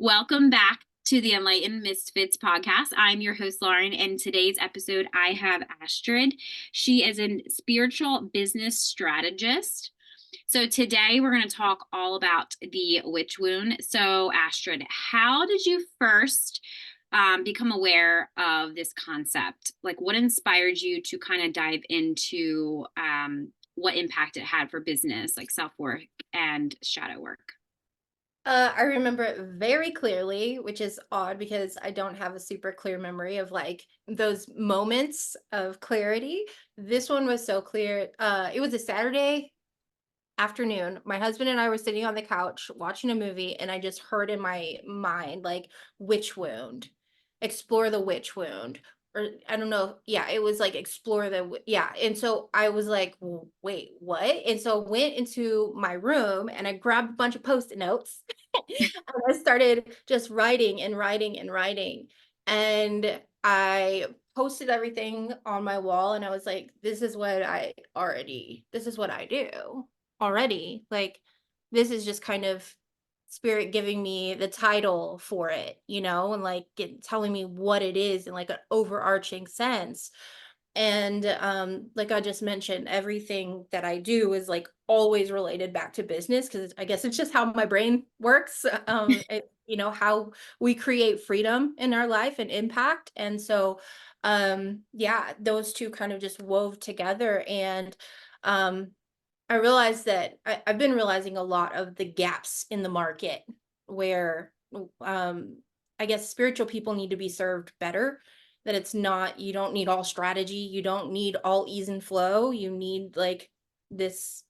Welcome back to the Enlightened Misfits podcast. I'm your host, Lauren, and today's episode I have Astrid. She is a spiritual business strategist. So today we're going to talk all about the witch wound. So, Astrid, how did you first become aware of this concept? Like, what inspired you to kind of dive into what impact it had for business, like self-work and shadow work? I remember it very clearly, which is odd because I don't have a super clear memory of like those moments of clarity. This one was so clear. It was a Saturday afternoon. My husband and I were sitting on the couch watching a movie, and I just heard in my mind, like, witch wound, explore the witch wound. Or I don't know. Yeah, it was like explore yeah. And so I was like, Wait, what?" And so I went into my room and I grabbed a bunch of post-it notes and I started just writing and writing and writing. And I posted everything on my wall and I was like, this is what I do already. Like, this is just kind of spirit giving me the title for it, and like telling me what it is in like an overarching sense. And like I just mentioned, everything that I do is like always related back to business because I guess it's just how my brain works. How we create freedom in our life and impact. And so yeah, those two kind of just wove together. And um I realized that I've been realizing a lot of the gaps in the market where I guess spiritual people need to be served better. That it's not, you don't need all strategy, you don't need all ease and flow, you need like this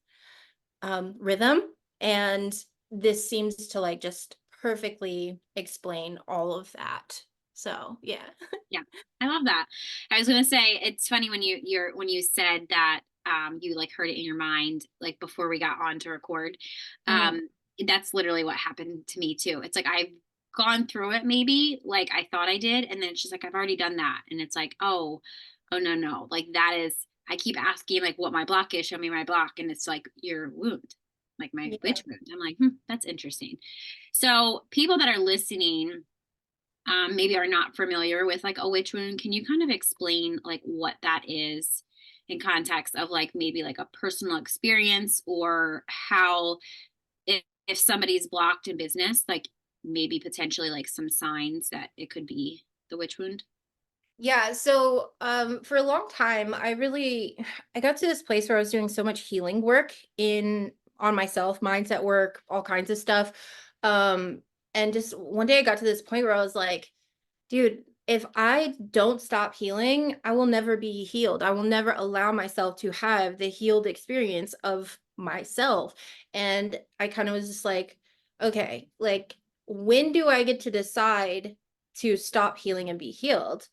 rhythm. And this seems to like just perfectly explain all of that. So yeah. Yeah, I love that. I was gonna say it's funny when when you said that you like heard it in your mind like before we got on to record. Mhm. Um, that's literally what happened to me too. It's like I've gone through it maybe like I thought I did, and then it's just like I've already done that, and it's like oh no no, like that is I keep asking like what my block is, show me my block, and it's like your wound, like my Yeah. witch wound. I'm like that's interesting. So people that are listening maybe are not familiar with like a witch wound, can you kind of explain like what that is in context of like maybe like a personal experience or how if somebody's blocked in business, like maybe potentially like some signs that it could be the witch wound? Yeah, so for a long time I got to this place where I was doing so much healing work in on myself, mindset work, all kinds of stuff. Um and just one day I got to this point where I was like, dude, if I don't stop healing, I will never be healed. I will never allow myself to have the healed experience of myself. And I kind of was just like, okay, like when do I get to decide to stop healing and be healed?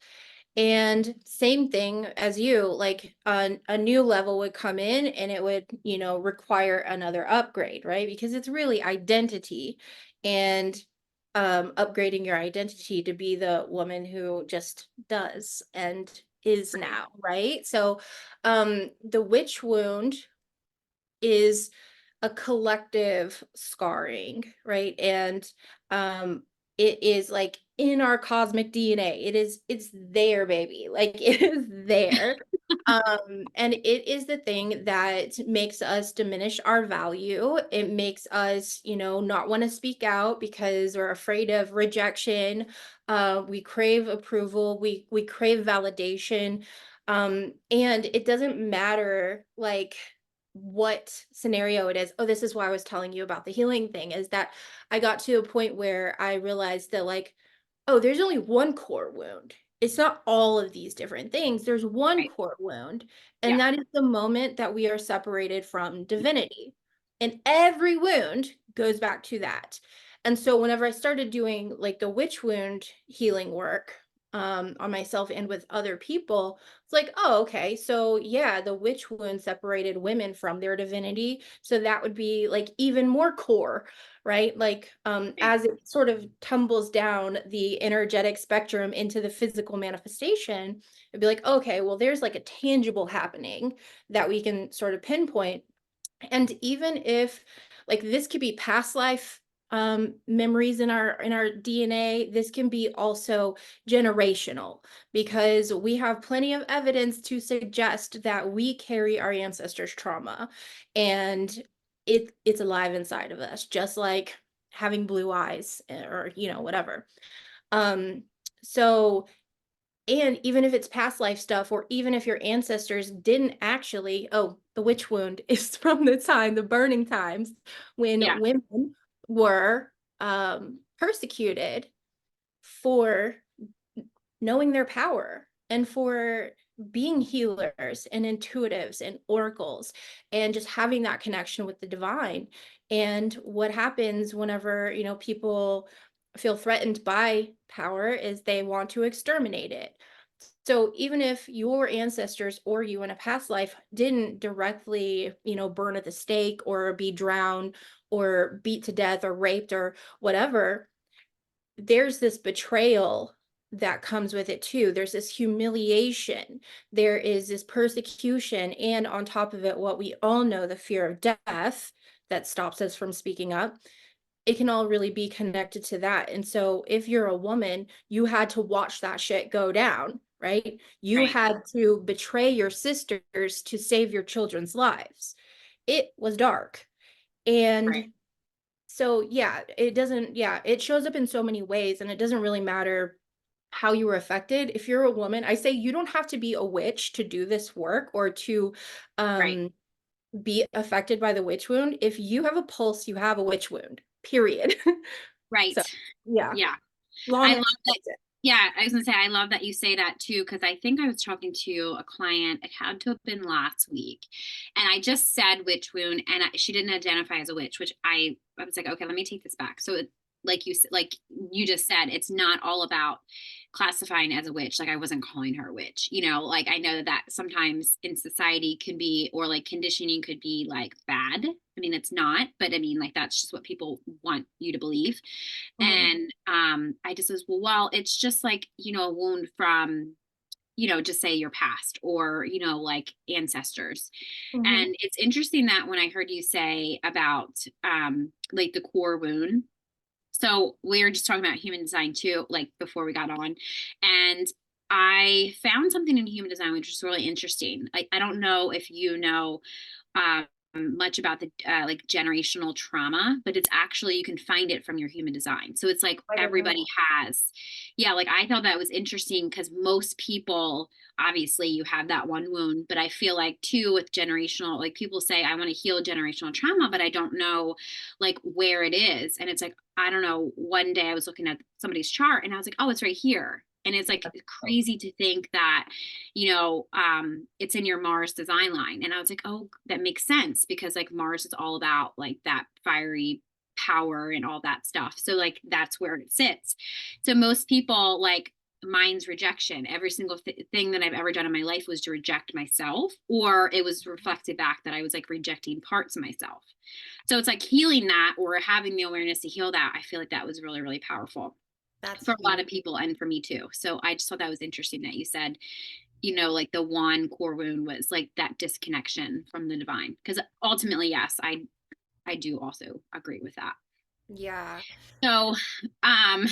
And same thing as you, like a new level would come in and it would, require another upgrade, right? Because it's really identity and upgrading your identity to be the woman who just does and is Right. now, right? So the witch wound is a collective scarring, right? And um it is like in our cosmic DNA. It's there, baby. Like it is there. And it is the thing that makes us diminish our value. It makes us, not want to speak out because we're afraid of rejection. We crave approval, we crave validation. And it doesn't matter like what scenario it is. Oh, this is why I was telling you about the healing thing, is that I got to a point where I realized that, like, oh, there's only one core wound. It's not all of these different things. There's one Right. core wound, and Yeah. that is the moment that we are separated from divinity. And every wound goes back to that. And so whenever I started doing like the witch wound healing work on myself and with other people, it's like, oh, okay. So yeah, the witch wound separated women from their divinity. So that would be like even more core, right? Like Right. as it sort of tumbles down the energetic spectrum into the physical manifestation, it'd be like, okay, well, there's like a tangible happening that we can sort of pinpoint. And even if like this could be past life memories in our DNA. This can be also generational, because we have plenty of evidence to suggest that we carry our ancestors' trauma, and it's alive inside of us, just like having blue eyes, or whatever. Um, so, and even if it's past life stuff, or even if your ancestors didn't actually, oh, the witch wound is from the burning times when Yeah. women were persecuted for knowing their power, and for being healers and intuitives and oracles, and just having that connection with the divine. And what happens whenever, people feel threatened by power is they want to exterminate it. So even if your ancestors or you in a past life didn't directly, burn at the stake, or be drowned, or beat to death, or raped, or whatever, there's this betrayal that comes with it too. There's this humiliation, there is this persecution, and on top of it, what we all know, the fear of death that stops us from speaking up. It can all really be connected to that. And so if you're a woman, you had to watch that shit go down, right? You Right. had to betray your sisters to save your children's lives. It was dark. Right. And so, yeah, it shows up in so many ways, and it doesn't really matter how you were affected. If you're a woman, I say you don't have to be a witch to do this work, or to Right. um, be affected by the witch wound. If you have a pulse, you have a witch wound, period. Right. So, yeah, Yeah. I long love answer. that. Yeah, I was gonna say I love that you say that too, because I think I was talking to a client. It had to have been last week, and I just said witch wound, and she didn't identify as a witch, which I was like, okay, let me take this back. So, like you just said, it's not all about classifying as a witch. Like I wasn't calling her a witch, Like I know that sometimes in society can be, or like conditioning could be like bad. I mean, it's not, but I mean, like that's just what people want you to believe. Mhm, And I just was, well, it's just like, a wound from, just say your past, or, like ancestors. mhm, And it's interesting that when I heard you say about like the core wound, so we were just talking about human design too, like before we got on. And I found something in human design which is really interesting. I don't know if you know um, much about the like generational trauma, but it's actually, you can find it from your human design. So it's like I didn't know everybody that. has, yeah, like I thought that was interesting because most people, obviously, you have that one wound, but I feel like too with generational, like people say, I want to heal generational trauma, but I don't know like where it is. And it's like, I don't know. One day I was looking at somebody's chart and I was like, oh, it's right here. And it's like crazy to think that it's in your Mars design line. And I was like, oh, that makes sense because like Mars is all about like that fiery power and all that stuff. So like that's where it sits. So most people like mine's rejection. Every single thing that I've ever done in my life was to reject myself, or it was reflected back that I was like rejecting parts of myself. So it's like healing that or having the awareness to heal that. I feel like that was really, really powerful That's for a lot huge. of people and for me too. So I just thought that was interesting that you said, like the one core wound was like that disconnection from the divine. Because ultimately, yes, I do also agree with that. Yeah. So um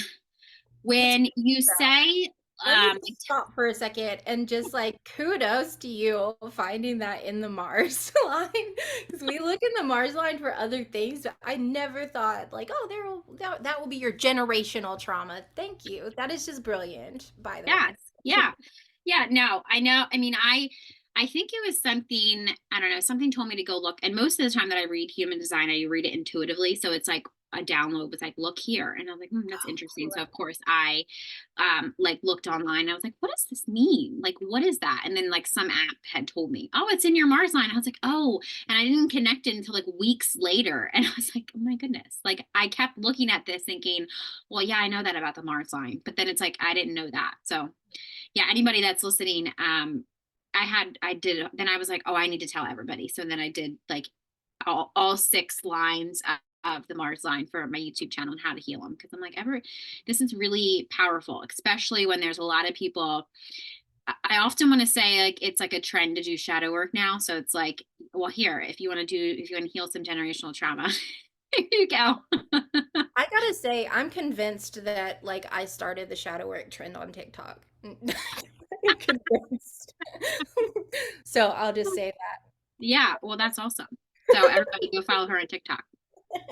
when you say Let me um just stop for a second and just like kudos to you finding that in the Mars line. Because we look in the Mars line for other things, but I never thought like, oh, that will be your generational trauma. Thank you. That is just brilliant, by the yes, way. yeah. Yeah, no, I know. I mean, I think it was something, I don't know, something told me to go look. And most of the time that I read human design, I read it intuitively. So it's like a download was like, look here. And I was like, that's Oh, interesting. cool. So of course I like looked online. I was like, what does this mean? Like, what is that? And then like some app had told me, oh, it's in your Mars line. I was like, oh, and I didn't connect it until like weeks later. And I was like, oh my goodness. Like I kept looking at this thinking, well, yeah, I know that about the Mars line. But then it's like I didn't know that. So yeah, anybody that's listening, I did, then I was like, oh, I need to tell everybody. So then I did like all six lines of the Mars line for my YouTube channel and how to heal them. Cause I'm like, this is really powerful, especially when there's a lot of people. I often want to say like, it's like a trend to do shadow work now. So it's like, well, here, if you want to heal some generational trauma, There you go. I gotta say, I'm convinced that like I started the shadow work trend on TikTok. I'm convinced. So I'll just say Yeah, well, that's awesome. So everybody go follow her on TikTok.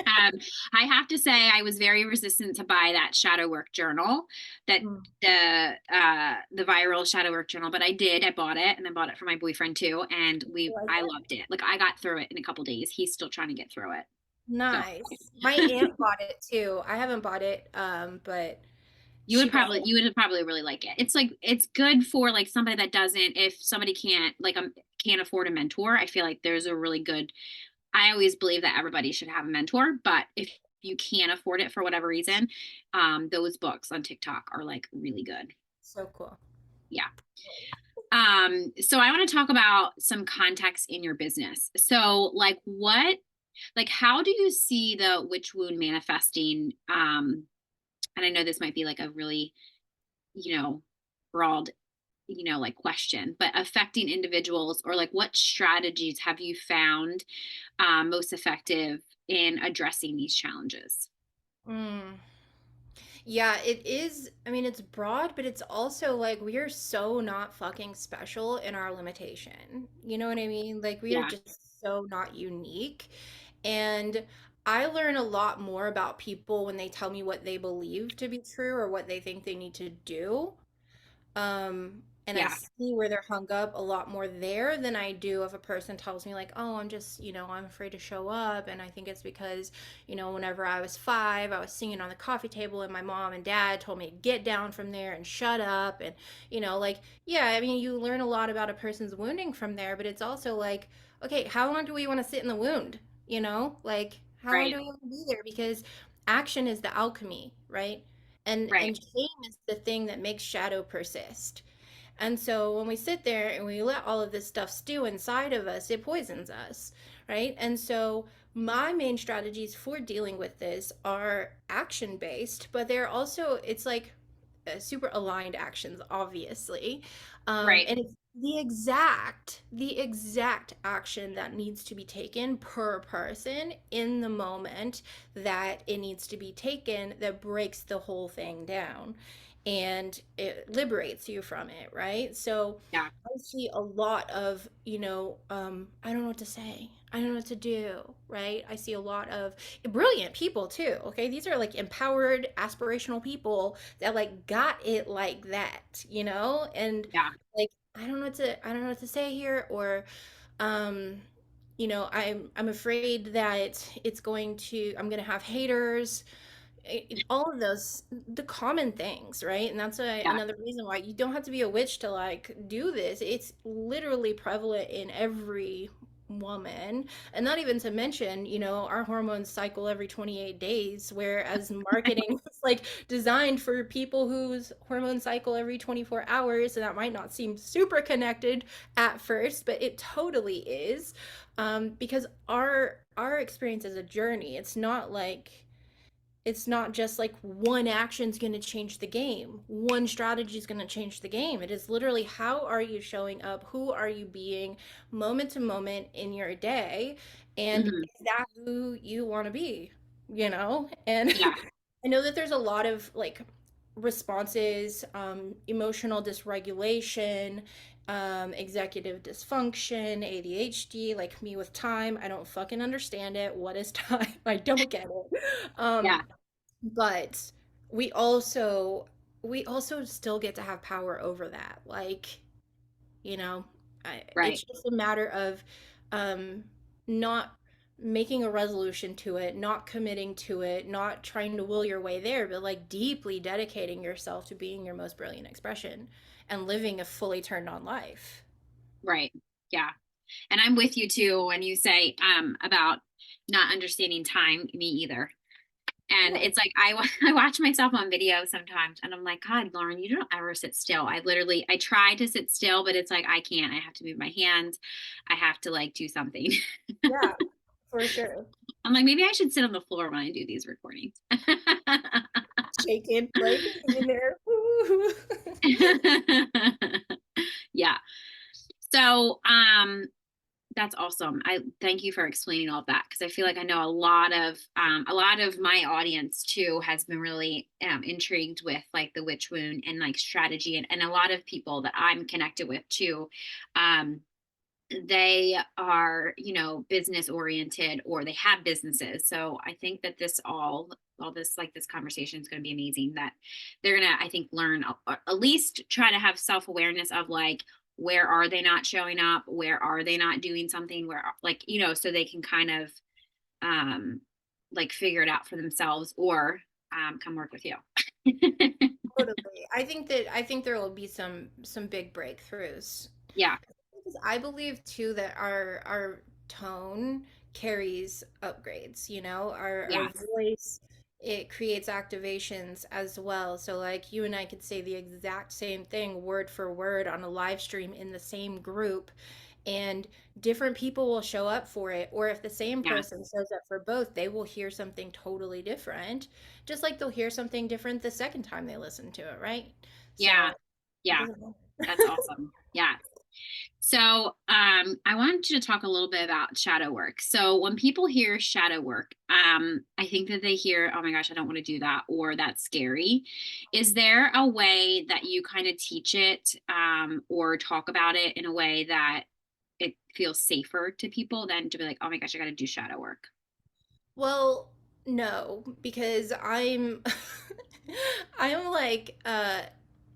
Um, I have to say I was very resistant to buy that shadow work journal, that that. the viral shadow work journal, but I did. I bought it and I bought it for my boyfriend too, and I like I that. loved it. Like I got through it in a couple days. He's still trying to get through it. So Nice. My aunt bought it too. I haven't bought it, but she bought it. you would probably really like it. It's like it's good for like somebody that doesn't, if somebody can't afford a mentor. I feel like there's a really good, I always believe that everybody should have a mentor, but if you can't afford it for whatever reason, those books on TikTok are like really good. So cool. Yeah. So I want to talk about some context in your business. So like how do you see the witch wound manifesting? And I know this might be like a really, you know, broad, like question, but affecting individuals, or like what strategies have you found most effective in addressing these challenges? Mm. Yeah, it is. I mean, it's broad, but it's also like we are so not fucking special in our limitation. You know what I mean? Like we are Yeah, just so not unique. And I learn a lot more about people when they tell me what they believe to be true or what they think they need to do. And I yeah, see where they're hung up a lot more there than I do if a person tells me like, oh, I'm just, I'm afraid to show up. And I think it's because, whenever I was 5, I was singing on the coffee table and my mom and dad told me to get down from there and shut up. And, like, yeah, I mean, you learn a lot about a person's wounding from there, but it's also like, okay, how long do we want to sit in the wound? Like how long right, do we want to be there? Because action is the alchemy, right? And right, shame is the thing that makes shadow persist. And so when we sit there and we let all of this stuff stew inside of us, it poisons us, right? And so my main strategies for dealing with this are action based, but they're also, it's like super aligned actions, obviously. right. And it's the exact action that needs to be taken per person in the moment that it needs to be taken that breaks the whole thing down and it liberates you from it, right? So Yeah, I see a lot of, I don't know what to say. I don't know what to do, right? I see a lot of brilliant people too. Okay. These are like empowered, aspirational people that like got it like that, And yeah, like I don't know what to say here or um I'm afraid that I'm going to have haters, all of those, the common things, right? And that's yeah, another reason why you don't have to be a witch to like do this. It's literally prevalent in every woman, and not even to mention, our hormones cycle every 28 days, whereas marketing is like designed for people whose hormones cycle every 24 hours, and that might not seem super connected at first, but it totally is, because our experience is a journey. It's not just like one action's going to change the game. One strategy is going to change the game. It is literally how are you showing up? Who are you being moment to moment in your day? And hmm, is that who you want to be? And yeah, I know that there's a lot of like responses, emotional dysregulation, executive dysfunction, ADHD, like me with time. I don't fucking understand it. What is time? I don't get it. yeah, But we also we also still get to have power over that. Like, you know, right, it's just a matter of um not making a resolution to it, not committing to it, not trying to will your way there, but like deeply dedicating yourself to being your most brilliant expression and living a fully turned on life. right. Yeah. And I'm with you too when you say about not understanding time, me either. And Yeah. it's like I watch myself on video sometimes and I'm like, God, Lauren, you don't ever sit still. I try to sit still, but it's like I can't. I have to move my hands. I have to like do something. Yeah, for sure. I'm like, maybe I should sit on the floor when I do these recordings. Shaking, like in there. Yeah. So, That's awesome. I thank you for explaining all of that because I feel like I know a lot of my audience too has been really intrigued with like the witch wound and like strategy, and a lot of people that I'm connected with too. Um, they are, you know, business oriented or they have businesses. So I think that all this like this conversation is going to be amazing, that they're going to, I think, learn at least try to have self-awareness of like, where are they not showing up? Where are they not doing something? Where, like, you know, so they can kind of um like figure it out for themselves, or come work with you. Totally. I think there will be some big breakthroughs. Yeah. Because I believe too that our tone carries upgrades, you know, our Yes. voice, it creates activations as well. So like you and I could say the exact same thing word for word on a live stream in the same group, and different people will show up for it. Or if the same person Yes. shows up for both, they will hear something totally different, just like they'll hear something different the second time they listen to it, right? Yeah. So it Yeah. doesn't matter. That's awesome. Yeah. So, I wanted you to talk a little bit about shadow work. So, when people hear shadow work, I think that they hear, "Oh my gosh, I don't want to do that," or "That's scary." Is there a way that you kind of teach it, or talk about it in a way that it feels safer to people than to be like, "Oh my gosh, I got to do shadow work"? Well, no, because I'm I'm like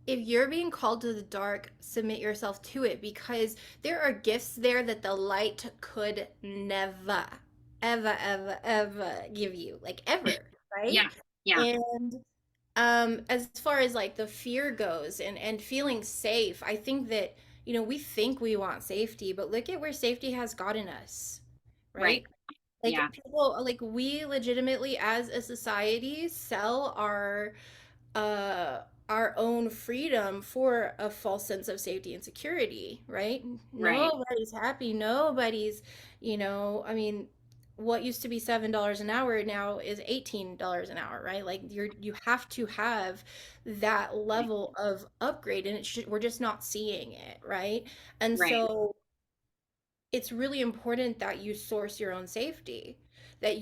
if you're being called to the dark, submit yourself to it, because there are gifts there that the light could never ever give you, like ever, right? Yeah. Yeah. And as far as like the fear goes and feeling safe, I think that we think we want safety, but look at where safety has gotten us, Right. right? Yeah. Like people, like we legitimately as a society sell uh our own freedom for a false sense of safety and security, right? Right. Nobody's happy, nobody's, I mean, what used to be $7 an hour now is $18 an hour, right? Like you have to have that Right. level of upgrade, and we're just not seeing it, right? And Right. so it's really important that you source your own safety, that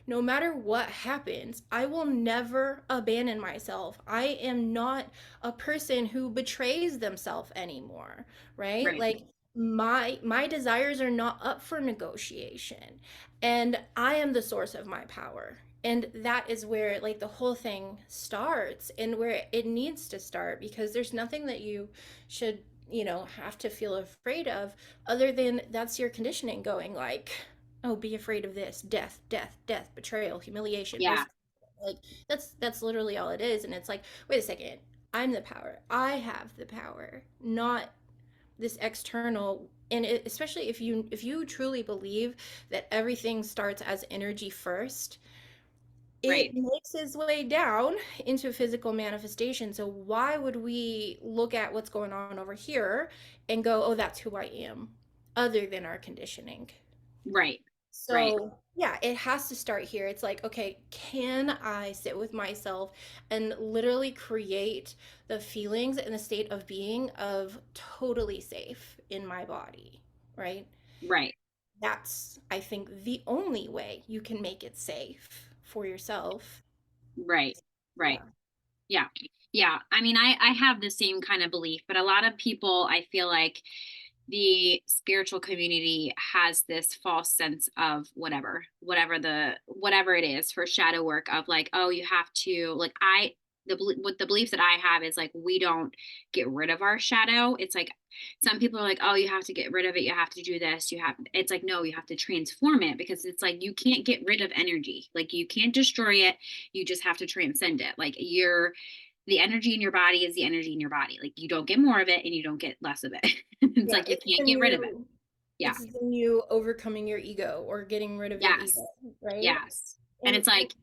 no matter what happens, I will never abandon myself. I am not a person who betrays themselves anymore, right? Right. Like my desires are not up for negotiation, and I am the source of my power. And that is where like the whole thing starts and where it needs to start, because there's nothing that you should have to feel afraid of, other than that's your conditioning going like, oh, be afraid of this, death, death, death, betrayal, humiliation, Yeah. risk. Like that's literally all it is. And it's like, wait a second, I'm the power, I have the power, not this external. And especially if you truly believe that everything starts as energy first, it Right. makes its way down into physical manifestation. So why would we look at what's going on over here and go, oh, that's who I am, other than our conditioning? Right. Right. So yeah, it has to start here. It's like, okay, can I sit with myself and literally create the feelings and the state of being of totally safe in my body, right? Right. That's, I think, the only way you can make it safe for yourself. Right. Right. Yeah. Yeah. Yeah. I mean, I have the same kind of belief, but a lot of people, I feel like the spiritual community has this false sense of whatever it is for shadow work of like, oh, you have to like, what the belief that I have is like, we don't get rid of our shadow. It's like, some people are like, oh, you have to get rid of it. You have to do this. It's like, no, you have to transform it, because it's like, you can't get rid of energy. Like, you can't destroy it. You just have to transcend it. Like, the energy in your body is the energy in your body. Like, you don't get more of it and you don't get less of it. It's Yeah, like, you can't get rid of it. Yeah. it's the new overcoming your ego or getting rid of your ego, Yes. right? Yes. And And it's like,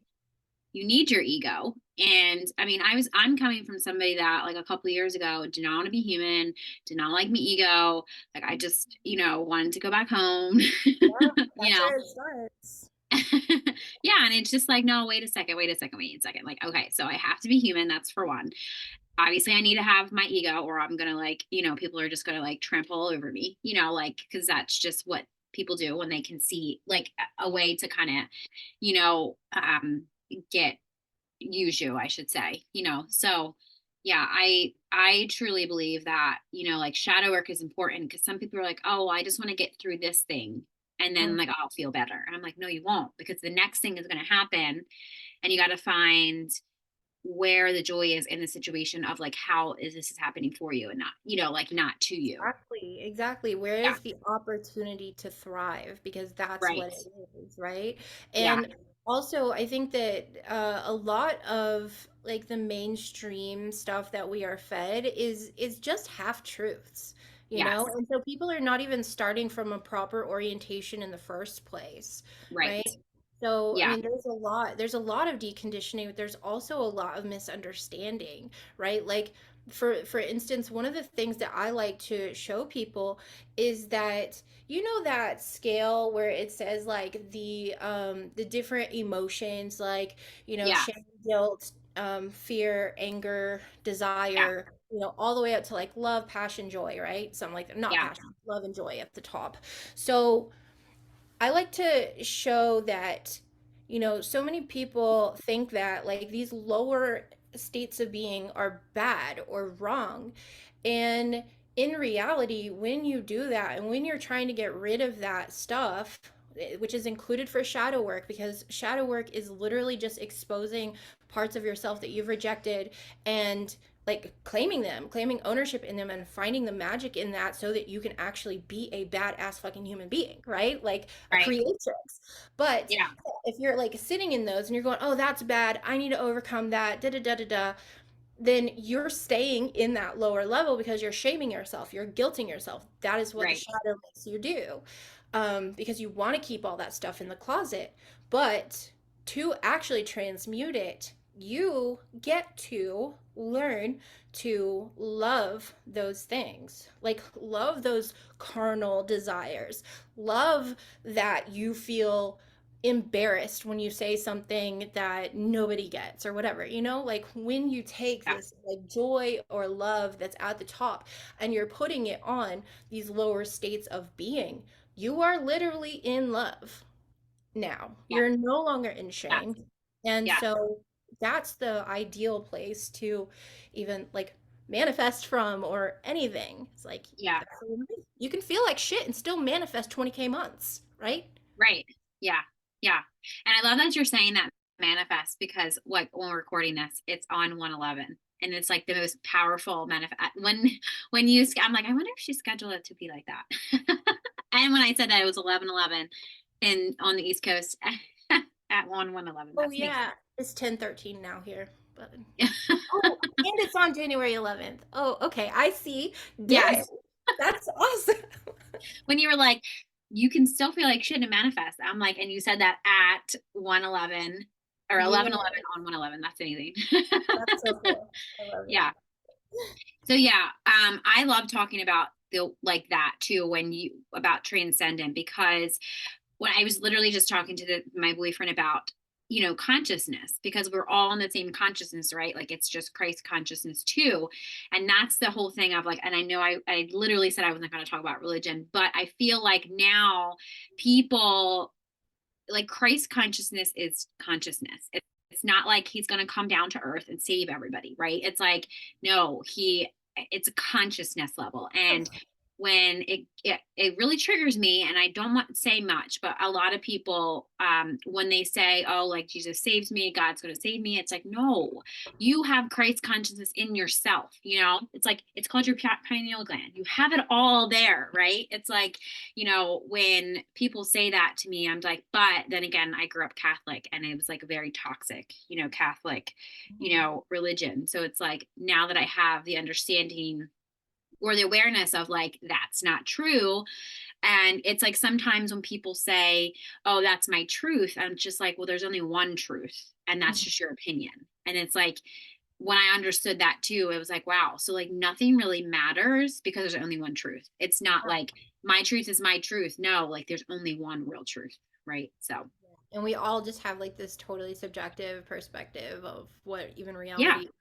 you need your ego. And I mean, I'm coming from somebody that like a couple of years ago did not want to be human, did not like my ego. Like, I just, wanted to go back home. yeah, you that's know. where it starts. Yeah, and it's just like, no, wait a second, wait a second, wait a second. Like, okay, so I have to be human, that's for one. obviously I need to have my ego or I'm gonna like, people are just gonna like trample all over me, like because that's just what people do when they can see like a way to kind of, get use you, I should say, so yeah, I truly believe that, like shadow work is important because some people are like, oh, I just want to get through this thing and then Mm. like I'll feel better. And I'm like, no, you won't, because the next thing is going to happen and you got to find where the joy is in the situation of like how is this is happening for you and not, like not to you. Exactly, exactly. Where Yeah. is the opportunity to thrive? Because that's what Right. it is, right? Yeah. And also, I think that a lot of like the mainstream stuff that we are fed is just half truths, you know? Yes. And so people are not even starting from a proper orientation in the first place, Right. right? So, I Yeah. mean, there's a lot of deconditioning, but there's also a lot of misunderstanding, right? Like for instance, one of the things that I like to show people is that you know that scale where it says like the different emotions like Yeah. shame, guilt, fear, anger, Yeah. desire, all the way up to like love, passion, joy, right? Something like that. Not Yeah. passion, love and joy at the top. So I like to show that, so many people think that like these lower states of being are bad or wrong. And in reality, when you do that and when you're trying to get rid of that stuff, which is included for shadow work, because shadow work is literally just exposing parts of yourself that you've rejected and like claiming them, claiming ownership in them, and finding the magic in that so that you can actually be a badass fucking human being, right? Like a Right. creatrix. But Yeah. if you're like sitting in those and you're going, oh, that's bad, I need to overcome that, da da da da da, then you're staying in that lower level because you're shaming yourself, you're guilting yourself. That is what the Right. shadow makes you do, because you want to keep all that stuff in the closet. But to actually transmute it, you get to learn to love those things, like love those carnal desires, love that you feel embarrassed when you say something that nobody gets or whatever, like when you take Yeah. this like joy or love that's at the top and you're putting it on these lower states of being, you are literally in love now. Yeah. You're no longer in Yeah. shame. And Yeah. so that's the ideal place to even like manifest from or anything. It's like Yeah. you can feel like shit and still manifest 20K months, right? Right. Yeah. Yeah. And I love that you're saying that manifest because like when we're recording this, it's on 111 and it's like the most powerful manifest when I'm like, I wonder if she scheduled it to be like that. And when I said that it was 11:11 and on the East Coast at 1:11, Oh that makes yeah, it's 10:13 now here. But sense. oh, and it's on January 11th. Oh, okay. I see. Dang. Yes. That's awesome. When you were like, you can still feel like shit and manifest. I'm like, and you said that at 111 or Yeah, 11:11 on 111. That's amazing. that's so cool. I love it. Yeah. So yeah, I love talking about the like that too when you about transcendent because when I was literally just talking to my boyfriend about consciousness because we're all in the same consciousness, right? Like it's just Christ consciousness too, and that's the whole thing of like. And I know I literally said I wasn't going to talk about religion, but I feel like now people like Christ consciousness is consciousness. It's not like he's going to come down to earth and save everybody, right? It's like no, it's a consciousness level. And when it really triggers me, and I don't want to say much, but a lot of people when they say, oh, like Jesus saves me, God's going to save me, it's like no, you have Christ consciousness in yourself. It's like it's called your pineal gland. You have it all there, right? It's like when people say that to me, I'm like, but then again, I grew up Catholic and it was like a very toxic, Catholic, religion. So it's like now that I have the understanding or the awareness of like, that's not true. And it's like sometimes when people say, oh, that's my truth, I'm just like, well, there's only one truth, and that's just your opinion. And it's like, when I understood that too, it was like, wow, so like nothing really matters because there's only one truth. It's not like my truth is my truth. No, like there's only one real truth. Right. So, And we all just have like this totally subjective perspective of what even yeah. reality is.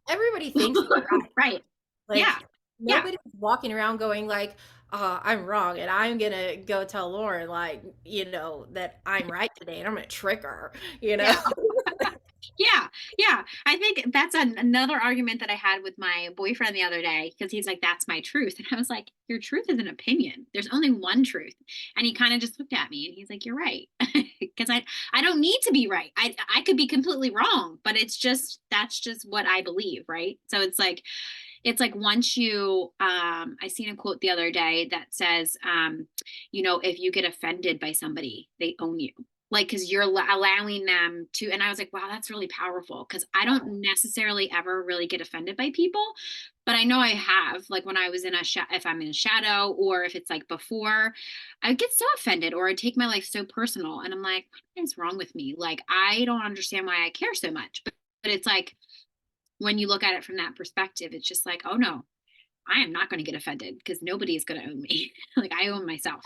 everybody thinks they're right. Right. Yeah. Like, Yeah. nobody's walking around going like, I'm wrong and I'm gonna go tell Lauren, like, that I'm right today and I'm gonna trick her, you know? Yeah. Yeah, yeah. I think that's another argument that I had with my boyfriend the other day because he's like, "That's my truth," and I was like, "Your truth is an opinion. There's only one truth." And he kind of just looked at me and he's like, "You're right," because I don't need to be right. I could be completely wrong, but it's just that's just what I believe, right? So it's like once you I seen a quote the other day that says if you get offended by somebody, they own you, like because you're allowing them to. And I was like, wow, that's really powerful because I don't necessarily ever really get offended by people, but I know I have, like when I was in if I'm in a shadow or if it's like before, I get so offended or I take my life so personal and I'm like, what is wrong with me? Like I don't understand why I care so much. But it's like when you look at it from that perspective, it's just like, oh no, I am not going to get offended because nobody is going to own me. Like I own myself.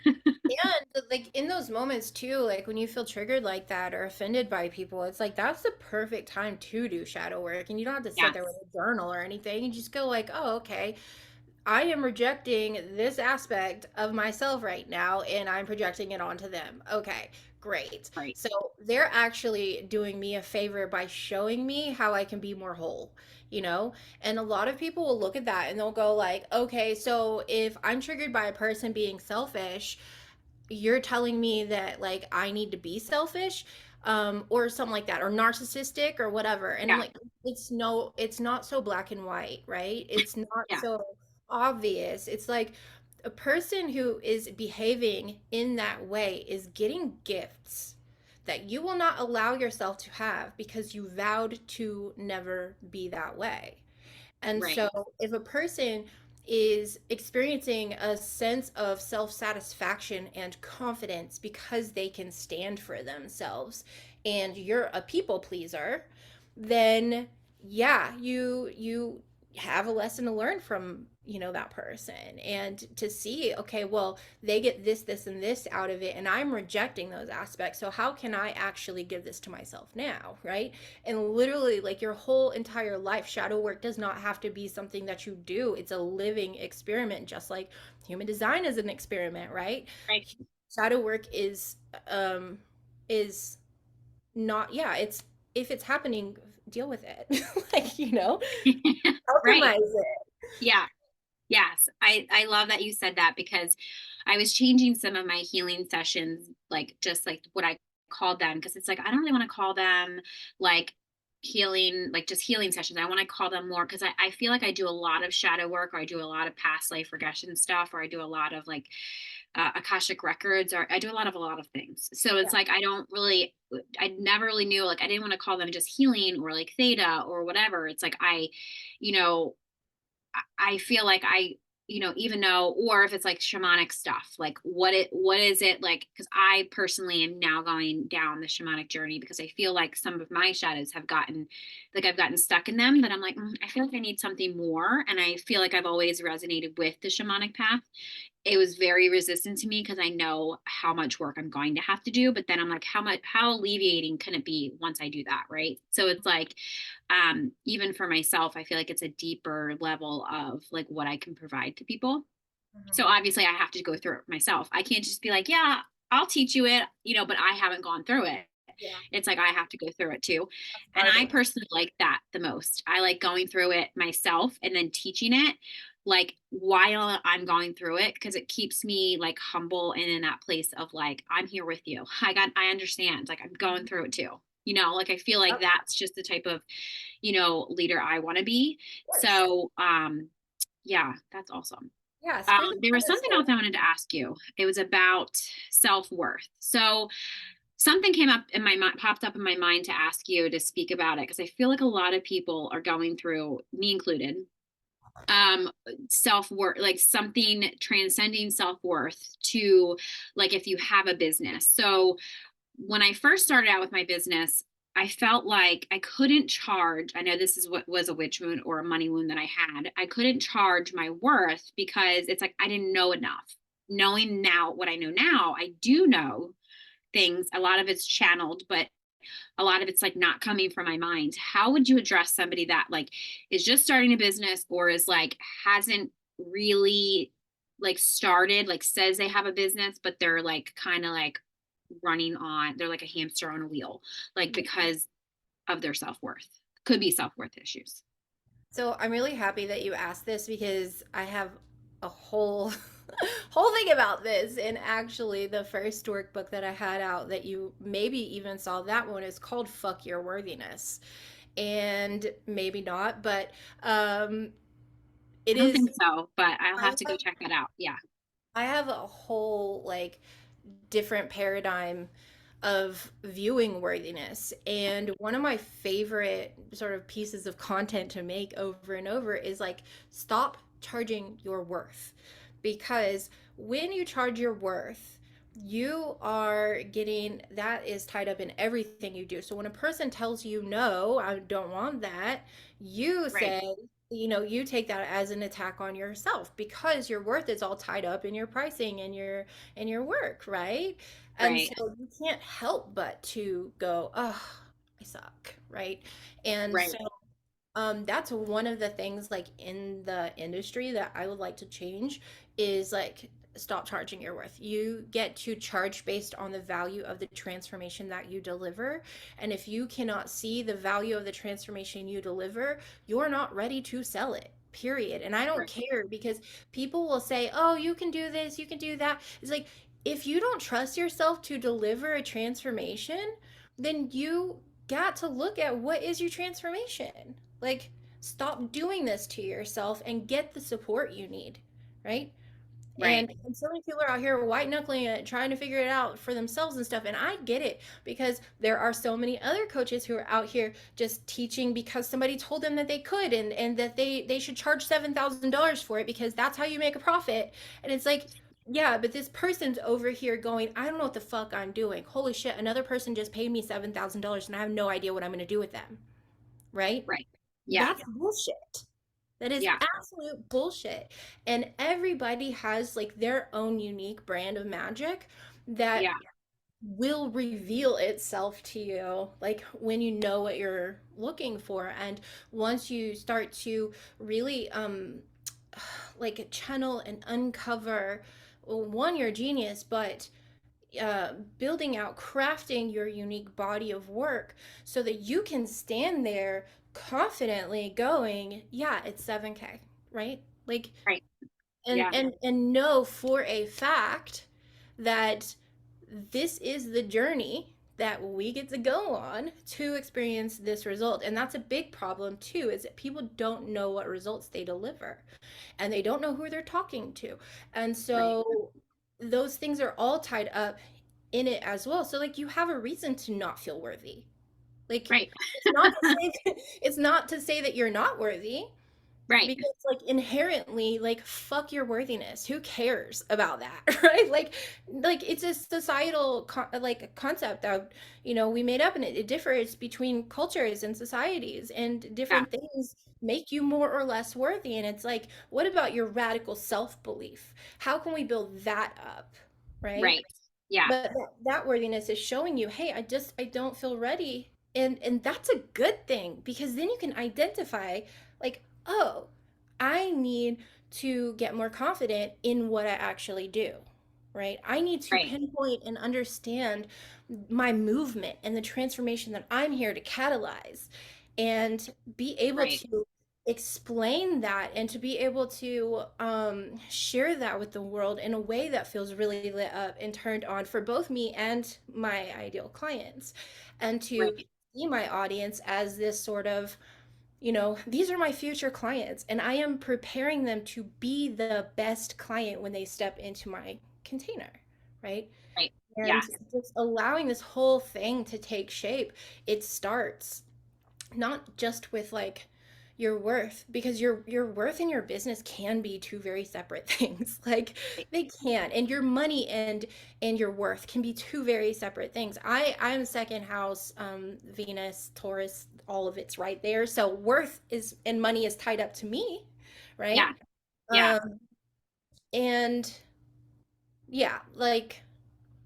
And like in those moments too, like when you feel triggered like that or offended by people, it's like that's the perfect time to do shadow work. And you don't have to sit there with Yes. a journal or anything. You just go like, oh, okay, I am rejecting this aspect of myself right now and I'm projecting it onto them. Okay, great. Right. So they're actually doing me a favor by showing me how I can be more whole, you know? And a lot of people will look at that and they'll go like, okay, so if I'm triggered by a person being selfish, you're telling me that like I need to be selfish, or something like that, or narcissistic or whatever. And I'm Yeah. like, it's not so black and white, right? It's not Yeah. so obvious. It's like a person who is behaving in that way is getting gifts that you will not allow yourself to have because you vowed to never be that way. And so, Right. if a person is experiencing a sense of self satisfaction and confidence because they can stand for themselves, and you're a people pleaser, then yeah, you have a lesson to learn from that person, and to see, okay, well, they get this and this out of it and I'm rejecting those aspects, so how can I actually give this to myself now, right? And literally, like, your whole entire life, shadow work does not have to be something that you do. It's a living experiment, just like human design is an experiment, right? Right. Shadow work is not, yeah, it's, if it's happening, deal with it. Like, Right. alchemize it. Yeah. Yes. I love that you said that because I was changing some of my healing sessions, like just like what I called them, because it's like I don't really want to call them like healing, like just healing sessions. I want to call them more because I feel like I do a lot of shadow work or I do a lot of past life regression stuff or I do a lot of like Akashic records or I do a lot of things. So it's Yeah. like I never really knew, like I didn't want to call them just healing or like theta or whatever. It's like you know, I feel like even though, or if it's like shamanic stuff, like what is it like? Because I personally am now going down the shamanic journey because I feel like some of my shadows have gotten, like I've gotten stuck in them. That I'm like, I feel like I need something more, and I feel like I've always resonated with the shamanic path. It was very resistant to me because I know how much work I'm going to have to do. But then I'm like, how alleviating can it be once I do that? Right. So it's like, even for myself, I feel like it's a deeper level of like what I can provide to people. So Mhm. obviously I have to go through it myself. I can't just be like, yeah, I'll teach you it, but I haven't gone through it. Yeah, It's like I have to go through it too. that's And part of I it. personally like that the most. I like going through it myself and then teaching it like while I'm going through it because it keeps me like humble and in that place of like I'm here with you. I understand. Like I'm going through it too. Like I feel like Of that's just the type of, leader I want to be. course. So, yeah, that's awesome. Yeah, spread the There was awareness. something else I wanted to ask you. It was about self-worth. So something came up in my mind, popped up in my mind to ask you to speak about it because I feel like a lot of people are going through, me included, um self-worth, like something transcending self-worth to like if you have a business. So when I first started out with my business, I felt like I couldn't charge. I know this is what was a witch wound or a money wound that I had. I couldn't charge my worth because it's like I didn't know enough. Knowing now what I know now, I do know things. A lot of it's channeled, but a lot of it's like not coming from my mind. How would you address somebody that like is just starting a business or is like hasn't really like started, like says they have a business, but they're like kind of like running on, they're like a hamster on a wheel, like because of their self-worth. Could be self-worth issues. So I'm really happy that you asked this because I have a whole whole thing about this. And actually the first workbook that I had out that you maybe even saw, that one is called Fuck Your Worthiness. And maybe not, but it I don't is think so, but I'll I have to go have check that out. Yeah. I have a whole like different paradigm of viewing worthiness. And one of my favorite sort of pieces of content to make over and over is like, stop charging your worth. Because when you charge your worth, you are getting that is tied up in everything you do. So when a person tells you, no, I don't want that, you Right. say, you take that as an attack on yourself because your worth is all tied up in your pricing and your work, right? And Right. so you can't help but to go, oh, I suck, right? And Right. so that's one of the things like in the industry that I would like to change is like, stop charging your worth. You get to charge based on the value of the transformation that you deliver. And if you cannot see the value of the transformation you deliver, you're not ready to sell it. Period. And I don't Right. care because people will say, "Oh, you can do this, you can do that." It's like, if you don't trust yourself to deliver a transformation, then you got to look at what is your transformation. Like, stop doing this to yourself and get the support you need, right? Right. And so many people are out here white knuckling it, trying to figure it out for themselves and stuff. And I get it because there are so many other coaches who are out here just teaching because somebody told them that they could and that they should charge $7,000 for it because that's how you make a profit. And it's like, yeah, but this person's over here going, I don't know what the fuck I'm doing. Holy shit, another person just paid me $7,000 and I have no idea what I'm going to do with them, right? Right. Yeah. That's bullshit. That is Yeah. absolute bullshit. And everybody has like their own unique brand of magic that Yeah. will reveal itself to you like when you know what you're looking for. And once you start to really like channel and uncover, well, one, your genius, but building out, crafting your unique body of work so that you can stand there confidently going, yeah, it's 7K, right? Like, Right. and Yeah. and know for a fact that this is the journey that we get to go on to experience this result. And that's a big problem too, is that people don't know what results they deliver and they don't know who they're talking to. And Right. so those things are all tied up in it as well. So like, you have a reason to not feel worthy. Like, Right. it's not to say it's not to say that you're not worthy, Right. because like inherently, like, fuck your worthiness, who cares about that? Right? Like it's a societal like concept that we made up, and it differs between cultures and societies, and Yeah. different things make you more or less worthy. And it's like, what about your radical self-belief? How can we build that up, right? Right. Yeah. But that worthiness is showing you, hey, I don't feel ready. And that's a good thing, because then you can identify, like, oh, I need to get more confident in what I actually do, right? I need to Right. pinpoint and understand my movement and the transformation that I'm here to catalyze, and be able Right. to explain that, and to be able to share that with the world in a way that feels really lit up and turned on for both me and my ideal clients, and to Right. see my audience as this sort of, these are my future clients, and I am preparing them to be the best client when they step into my container, right? Right. And Yes. just allowing this whole thing to take shape. It starts not just with like your worth, because your worth and your business can be two very separate things. Like, Right. they can. And your money and your worth can be two very separate things. I'm second house, Venus, Taurus, all of it's right there. So worth is and money is tied up to me, Yeah. right? Yeah. um and yeah, like,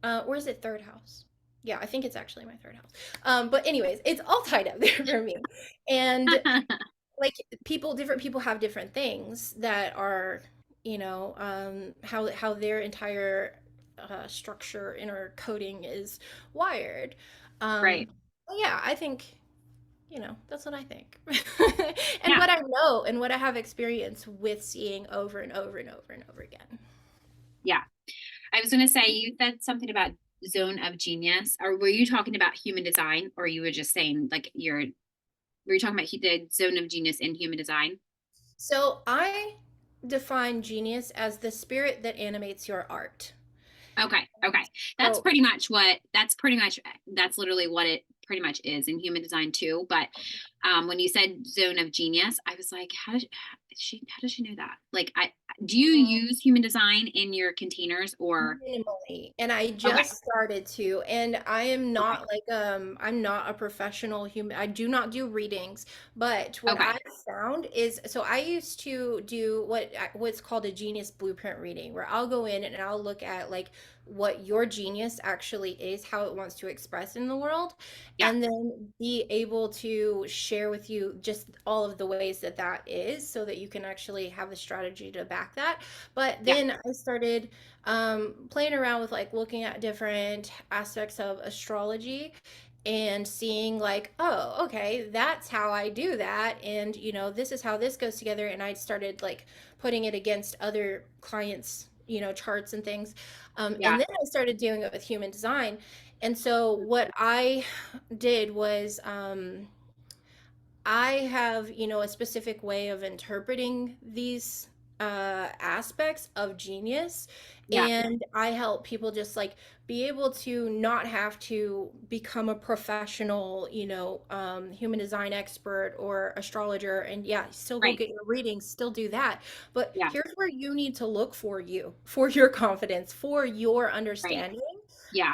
where's it, third house? Yeah, I think it's actually my third house. But anyways, it's all tied up there for me. And like different people have different things that are, how their entire structure, inner coding is wired. Right. Yeah, I think, that's what I think. And Yeah. what I know and what I have experience with seeing over and over and over and over again. Yeah. I was going to say, you said something about zone of genius, or were you talking about human design, or you were just saying like were you talking about the zone of genius in human design? So I define genius as the spirit that animates your art. Okay. Okay. So That's literally what it pretty much is in human design too. But when you said zone of genius, I was like, how does she know that? Like, do you use human design in your containers or? minimally, and I Okay. just started to, and I am Okay. not like I'm not a professional human. I do not do readings, but what Okay. I found is, so I used to do what's called a genius blueprint reading, where I'll go in and I'll look at like what your genius actually is, how it wants to express in the world, Yeah. and then be able to share with you just all of the ways that that is, so that you can actually have the strategy to back that. But Yeah. then I started playing around with like looking at different aspects of astrology and seeing like, oh, okay, that's how I do that, and this is how this goes together. And I started like putting it against other clients, charts and things. And Yeah. then I started doing it with human design. And so what I did was, I have, a specific way of interpreting these aspects of genius. Yeah. And I help people just like be able to not have to become a professional, human design expert or astrologer. And yeah, still go Right. get your readings, still do that. But Yeah. here's where you need to look for you, for your confidence, for your Right. understanding, Yeah.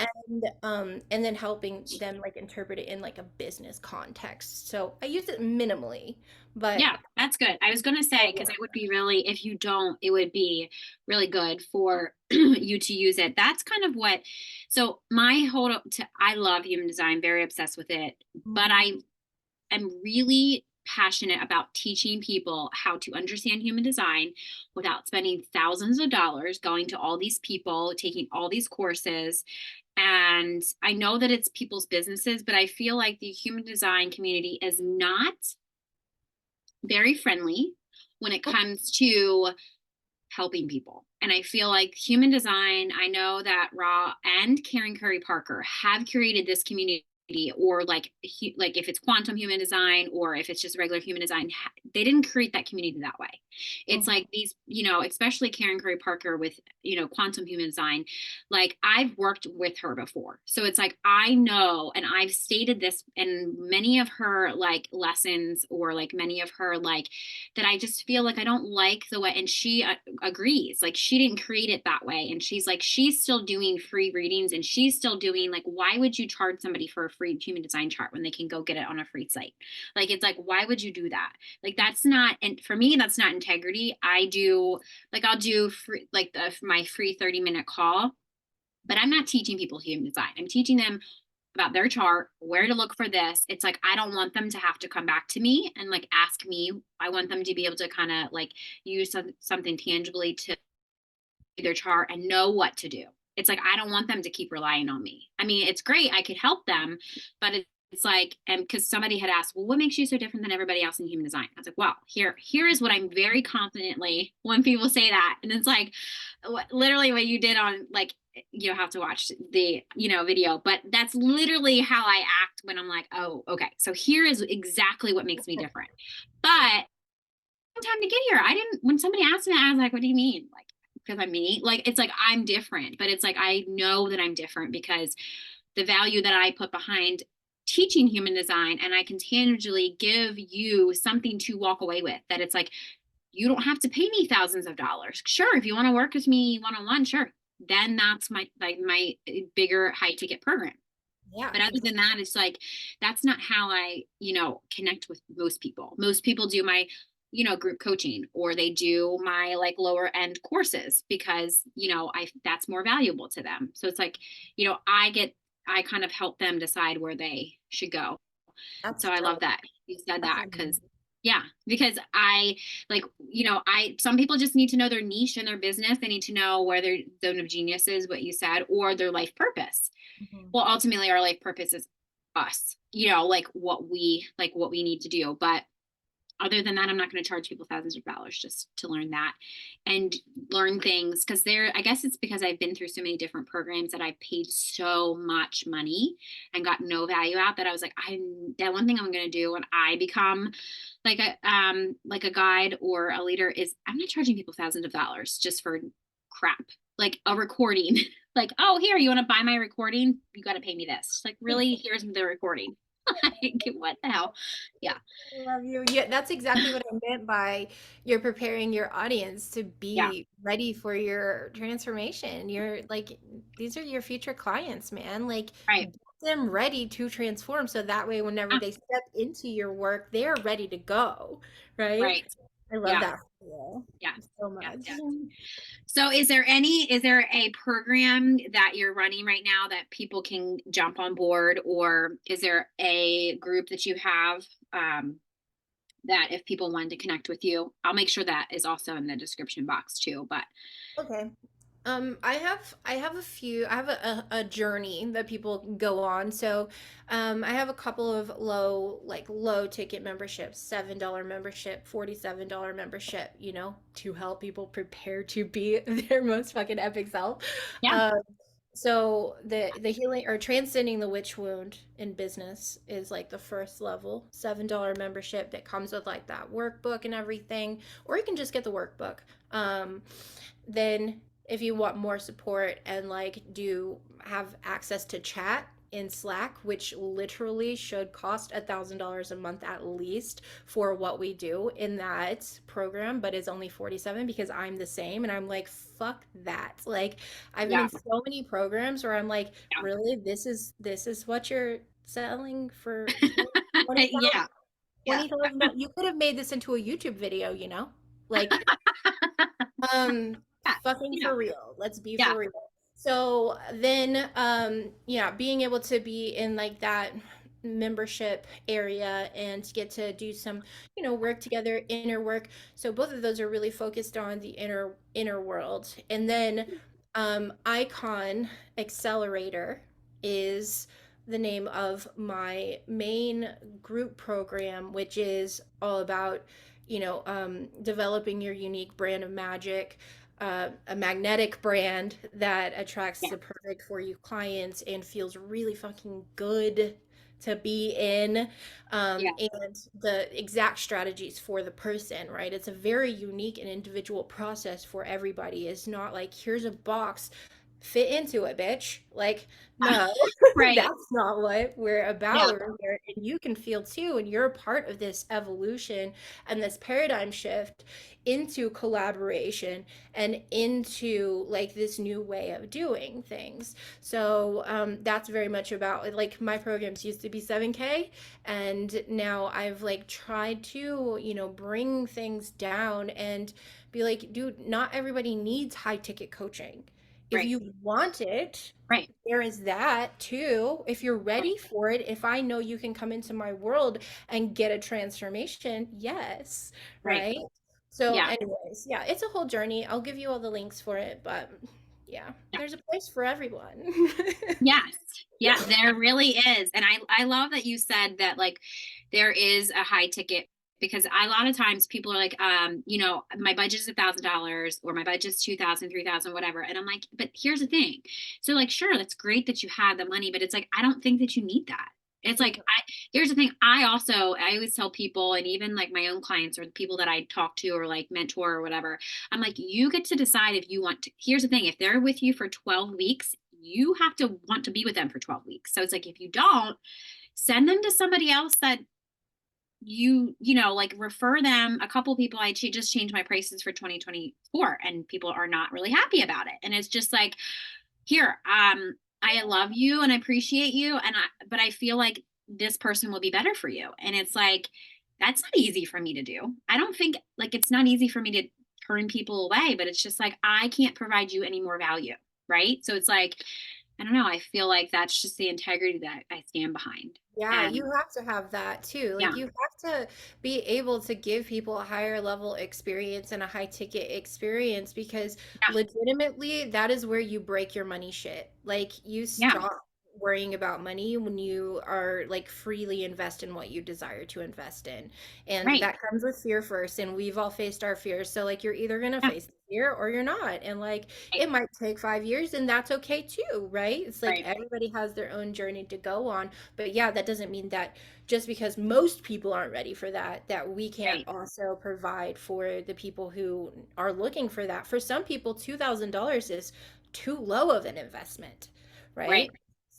and then helping them like interpret it in like a business context. So I use it minimally, but Yeah, that's good. I was going to say, because it would be really, if you don't, it would be really good for you to use it. That's kind of what, so my hold up to, I love human design, very obsessed with it, but Mhm. I am really passionate about teaching people how to understand human design without spending thousands of dollars going to all these people, taking all these courses. And I know that it's people's businesses, but I feel like the human design community is not very friendly when it comes to helping people. And I feel like human design, I know that Ra and Karen Curry Parker have created this community, or like if it's quantum human design or if it's just regular human design, they didn't create that community that way. It's Mhm. like these, especially Karen Curry Parker with, quantum human design, like I've worked with her before. So it's like I know, and I've stated this in many of her like lessons, or like many of her like, that I just feel like I don't like the way, and she agrees, like she didn't create it that way. And she's like, she's still doing free readings, and she's still doing like, why would you charge somebody for a free human design chart when they can go get it on a free site? Like, it's like, why would you do that? Like, that's not, and for me, that's not integrity. I'll do free, like my free 30-minute call, but I'm not teaching people human design. I'm teaching them about their chart, where to look for this. It's like, I don't want them to have to come back to me and like ask me. I want them to be able to kind of like use something tangibly to their chart and know what to do. It's like, I don't want them to keep relying on me. I mean, it's great. I could help them, but it's like, and because somebody had asked, well, what makes you so different than everybody else in human design? I was like, well, here is what I'm very confidently, when people say that. And it's like, literally what you did on like, you have to watch the, video, but that's literally how I act when I'm like, oh, okay. So here is exactly what makes me different. But time to get here. I didn't, when somebody asked me, I was like, what do you mean? Like, because I'm me? Like, it's like, I'm different, but it's like, I know that I'm different because the value that I put behind teaching human design, and I can tangibly give you something to walk away with, that it's like, you don't have to pay me thousands of dollars. Sure. If you want to work with me one-on-one, sure. Then that's my bigger high ticket program. Yeah, But other than that, it's like, that's not how I, connect with most people. Most people do my, group coaching, or they do my like lower end courses because, I that's more valuable to them. So it's like, I get I kind of help them decide where they should go. That's So I love dope. that you said That's that amazing. because yeah, because I like, some people just need to know their niche in their business. They need to know where their zone of genius is, what you said, or their life purpose. Mhm. Well, ultimately our life purpose is us, like what we need to do. But other than that, I'm not going to charge people thousands of dollars just to learn that and learn things because I guess it's because I've been through so many different programs that I've paid so much money and got no value out that I was like, that one thing I'm going to do when I become like a guide or a leader is I'm not charging people thousands of dollars just for crap, like a recording. Like, oh, here, you want to buy my recording? You got to pay me this. Like, really? Here's the recording. Like, what the hell? Yeah. I love you. Yeah, that's exactly what I meant by you're preparing your audience to Yeah. be ready for your transformation. You're like, these are your future clients, man. Like, Right. get them ready to transform so that way, whenever Yeah. they step into your work, they're ready to go. Right? Right. I love Yeah. that for you Yeah. so Yes. much. Yes. So is there a program that you're running right now that people can jump on board, or is there a group that you have that if people wanted to connect with you, I'll make sure that is also in the description box too. But Okay. I have a few I have a journey that people go on. So I have a couple of low ticket memberships, $7 membership, $47 membership, to help people prepare to be their most fucking epic self. yeah, Um so the healing or transcending the witch wound in business is like the first level, $7 membership that comes with like that workbook and everything, or you can just get the workbook. Then if you want more support and like do have access to chat in Slack, which literally should cost $1,000 a month at least for what we do in that program, but is only 47 because I'm the same and I'm like, fuck that. Like I've been yeah, in so many programs where I'm like, yeah, really, this is what you're selling for 20,000? yeah, yeah, 20,000? You could have made this into a YouTube video, Like um, fucking yeah, for real. Let's be yeah, for real. So then, yeah, being able to be in like that membership area and get to do some, work together, inner work. So both of those are really focused on the inner world. And then, Icon Accelerator is the name of my main group program, which is all about developing your unique brand of magic, a magnetic brand that attracts yeah, the perfect for you clients and feels really fucking good to be in, yeah, and the exact strategies for the person, right? It's a very unique and individual process for everybody. It's not like, here's a box, fit into it, bitch. Like, no, right, that's not what we're yeah, about. And you can feel too, and you're a part of this evolution and this paradigm shift into collaboration and into like this new way of doing things. So that's very much about like my programs used to be 7K, and now I've like tried to bring things down and be like, dude, not everybody needs high ticket coaching. If right, you want it, right, there is that too. If you're right, ready for it, if I know you can come into my world and get a transformation, yes, right, right? So, yeah. anyways, yeah, it's a whole journey. I'll give you all the links for it, but yeah, there's a place for everyone. Yes. Yeah, there really is. And I love that you said that like there is a high ticket because a lot of times people are like, my budget is $1,000 or my budget's 2,000, 3,000, whatever. And I'm like, but here's the thing. So like, sure, that's great that you have the money, but it's like, I don't think that you need that. It's like, here's the thing. I always tell people, and even like my own clients or the people that I talk to or like mentor or whatever, I'm like, you get to decide if you want to. Here's the thing. If they're with you for 12 weeks, you have to want to be with them for 12 weeks. So it's like, if you don't, send them to somebody else that like refer them. A couple people, I just changed my prices for 2024 and people are not really happy about it. And it's just like, here, I love you and I appreciate you. But I feel like this person will be better for you. And it's like, that's not easy for me to do. I don't think like it's not easy for me to turn people away, but it's just like, I can't provide you any more value. Right. So it's like, I don't know, I feel like that's just the integrity that I stand behind. Yeah, And you have to have that too. yeah, Like you have to be able to give people a higher level experience and a high ticket experience because yeah, legitimately that is where you break your money shit. Like you yeah, stop worrying about money when you are like freely invest in what you desire to invest in. And right. that comes with fear first, and we've all faced our fears. So like you're either gonna Yeah, face the fear or you're not. And like right, it might take 5 years and that's okay too, right? It's like right, everybody has their own journey to go on, but yeah, that doesn't mean that just because most people aren't ready for that, that we can't right, also provide for the people who are looking for that. For some people, $2,000 is too low of an investment, right. right?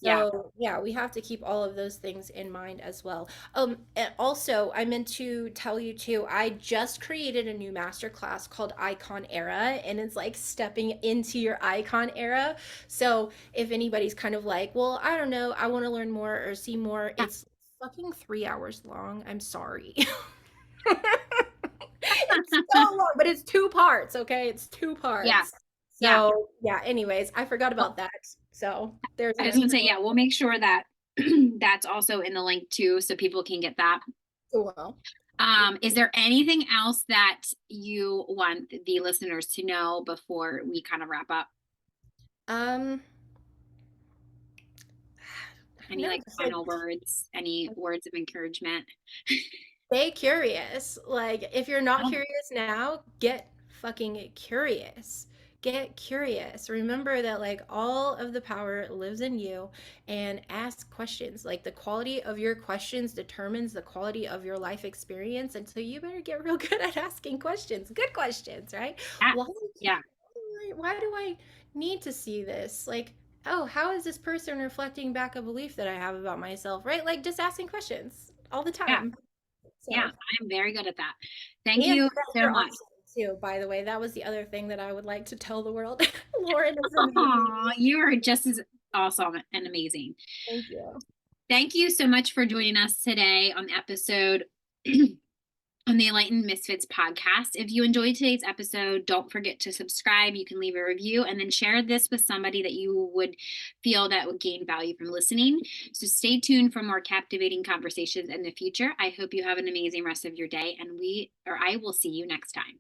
Yeah. So yeah, we have to keep all of those things in mind as well. And also, I meant to tell you too, I just created a new masterclass called Icon Era, and it's like stepping into your icon era. So if anybody's kind of like, well, I don't know, I want to learn more or see more, Yeah. it's fucking 3 hours long. I'm sorry. It's so long, but it's two parts, okay? It's two Yeah. parts. Yeah. So, yeah, anyways, I forgot Well, about that. So, there's I an was gonna extra say, yeah, we'll make sure that that's also in the link too, so people can get that. well. Is there anything else that you want the listeners to know before we kind of wrap up? Um, I don't Any know, like just like final words, any words of encouragement? stay curious. Like, if you're not Oh, curious now, get fucking curious. Get curious. Remember that, like, all of the power lives in you, and ask questions. Like, the quality of your questions determines the quality of your life experience. And so, you better get real good at asking questions. Good questions, right? yeah. Why, Yeah. why do I need to see this? Like, oh, how is this person reflecting back a belief that I have about myself, right? Like, just asking questions all the Yeah. time. Yeah. So, I'm very good at that. Thank and you that so you're much. awesome too, by the way. That was the other thing that I would like to tell the world. Lauren is amazing. Aw, you are just as awesome and amazing. Thank you. Thank you so much for joining us today on the episode on the Enlightened Misfits podcast. If you enjoyed today's episode, don't forget to subscribe. You can leave a review and then share this with somebody that you would feel that would gain value from listening. So stay tuned for more captivating conversations in the future. I hope you have an amazing rest of your day, and I will see you next time.